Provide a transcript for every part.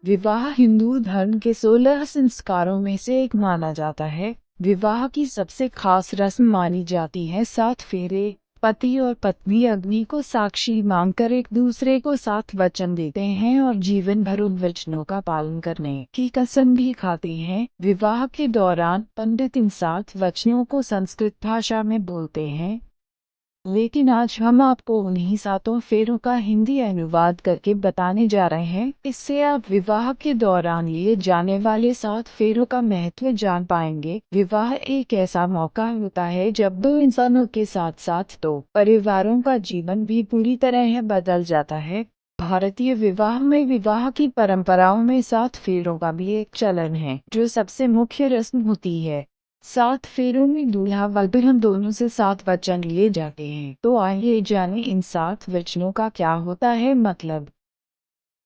विवाह हिंदू धर्म के 16 संस्कारों में से एक माना जाता है। विवाह की सबसे खास रस्म मानी जाती है 7 फेरे। पति और पत्नी अग्नि को साक्षी मानकर एक दूसरे को 7 वचन देते हैं और जीवन भर उन वचनों का पालन करने की कसम भी खाते हैं। विवाह के दौरान पंडित इन 7 वचनों को संस्कृत भाषा में बोलते हैं, लेकिन आज हम आपको उन्हीं 7 फेरों का हिंदी अनुवाद करके बताने जा रहे हैं। इससे आप विवाह के दौरान लिए जाने वाले 7 फेरों का महत्व जान पाएंगे। विवाह एक ऐसा मौका होता है जब 2 इंसानों के साथ साथ 2 परिवारों का जीवन भी पूरी तरह बदल जाता है। भारतीय विवाह में विवाह की परंपराओं में 7 फेरों का भी एक चलन है, जो सबसे मुख्य रस्म होती है। 7 फेरों में दूल्हा व दुल्हन दोनों से 7 वचन लिए जाते हैं। तो आइए जाने इन 7 वचनों का क्या होता है मतलब।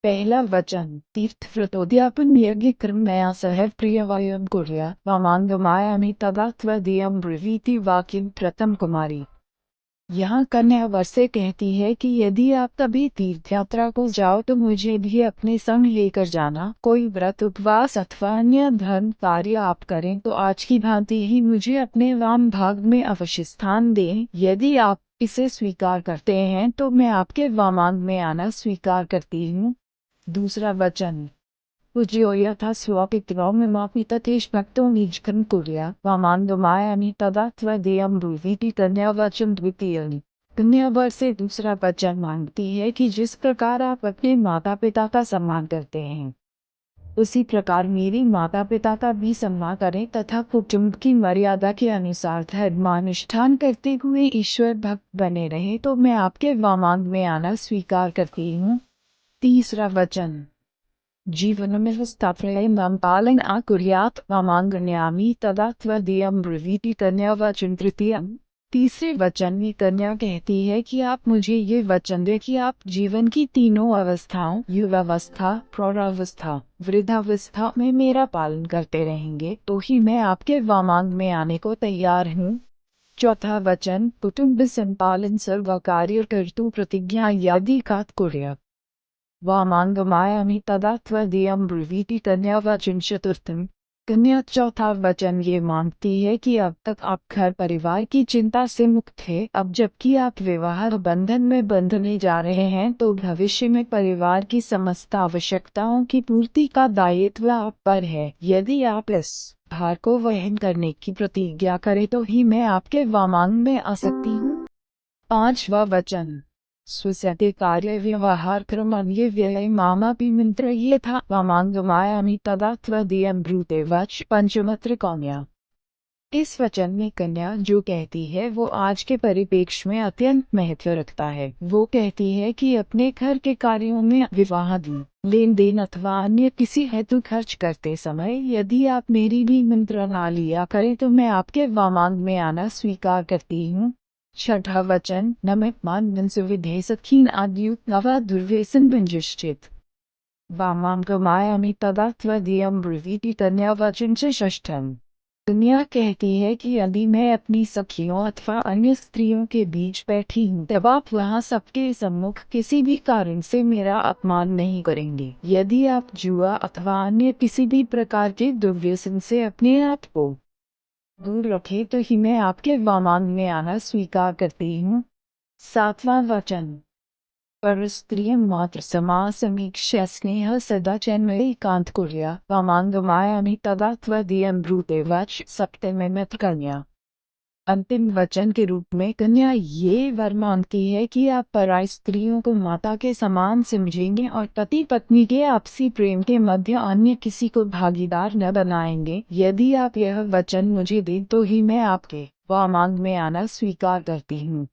पहला वचन, तीर्थ व्रतोद्यापन यज्ञ कर्म मया सह प्रियवयम कुर्या वामांगमायामि तदा त्वदीयं ब्रवीति वाक्यं प्रथम कुमारी। यहाँ कन्या वर से कहती है कि यदि आप कभी तीर्थ यात्रा को जाओ तो मुझे भी अपने संग लेकर जाना। कोई व्रत उपवास अथवा अन्य धर्म कार्य आप करें तो आज की भांति ही मुझे अपने वाम भाग में अवश्य स्थान दें। यदि आप इसे स्वीकार करते हैं तो मैं आपके वामांग में आना स्वीकार करती हूँ। दूसरा वचन, पूज्यो यथा स्वपितरौ ममापि तथेष भक्तो निजकर्म कुर्या वामांगमायामि तदा त्वदीयं ब्रूवीति। कन्या वचन द्वितीय। कन्या वर से दूसरा वचन मांगती है कि जिस प्रकार आप अपने माता पिता का सम्मान करते हैं, उसी प्रकार मेरी माता पिता का भी सम्मान करें तथा कुटुंब की मर्यादा के अनुसार धर्मानुष्ठान करते हुए ईश्वर भक्त बने रहे तो मैं आपके वामांग में आना स्वीकार करती हूँ। तीसरा वचन, जीवनमेव स्थापयं पालन आकुर्यात् वामांगम्यामि तदा त्वदीयं ब्रवीति। कन्या वचन तृतीयम्। तीसरे वचन में कन्या कहती है कि आप मुझे ये वचन दें कि आप जीवन की तीनों अवस्थाओं युवावस्था, प्रौढ़ावस्था, वृद्धावस्था में मेरा पालन करते रहेंगे तो ही मैं आपके वामांग में आने को तैयार हूँ। चौथा वचन, कुटुंब संपालन सर्व कार्य कर्तु प्रतिज्ञा यदि कात कुर्या वामांगमायामि तदा त्वदीयं ब्रवीति। कन्या वचन चतुर्थम। कन्या चौथा वचन ये मांगती है कि अब तक आप घर परिवार की चिंता से मुक्त थे, अब जबकि आप विवाह बंधन में बंधने जा रहे हैं तो भविष्य में परिवार की समस्त आवश्यकताओं की पूर्ति का दायित्व आप पर है। यदि आप इस भार को वहन करने की प्रतिज्ञा करें तो ही मैं आपके वामांग में आ सकती हूँ। पांचवा वचन, स्वस्यते कार्य व्यवहार क्रमण्ये व्यय मामापि मंत्रये था वामांगमायामि तदा त्वदीयं ब्रूते वच। पंचमत्र कन्या। इस वचन में कन्या जो कहती है वो आज के परिप्रेक्ष्य में अत्यंत महत्व रखता है। वो कहती है कि अपने घर के कार्यों में विवाह लेन देन अथवा अन्य किसी हेतु खर्च करते समय यदि आप मेरी भी मंत्रणा लिया करें तो मैं आपके वामांग में आना स्वीकार करती हूँ। छठा वचन, नमः सुविधे सखीन आद्युत नवा दुर्वेसन बंजुश्चित वामांगमायामि तदा त्वदीयं ब्रवीति। कन्या वचन से षष्ठम। कन्या कहती है कि यदि मैं अपनी सखियों अथवा अन्य स्त्रियों के बीच बैठी हूँ तब आप वहाँ सबके सम्मुख किसी भी कारण से मेरा अपमान नहीं करेंगे। यदि आप जुआ अथवा अन्य किसी भी प्रकार के दुर्व्यसन से अपने आप को दूर रखे तो ही मैं आपके वामांग में आना स्वीकार करती हूँ। सातवां वचन, परस्त्रियं मात्र समासमीक्ष्य स्नेह सदा चैन्मयी एकांत कुर्या वामांगमायामि तदा त्वदीयं ब्रूते वच। सप्तम कन्या। अंतिम वचन के रूप में कन्या ये वर मांगती है कि आप पराई स्त्रियों को माता के समान समझेंगे और पति पत्नी के आपसी प्रेम के मध्य अन्य किसी को भागीदार न बनाएंगे। यदि आप यह वचन मुझे दें तो ही मैं आपके वामांग में आना स्वीकार करती हूँ।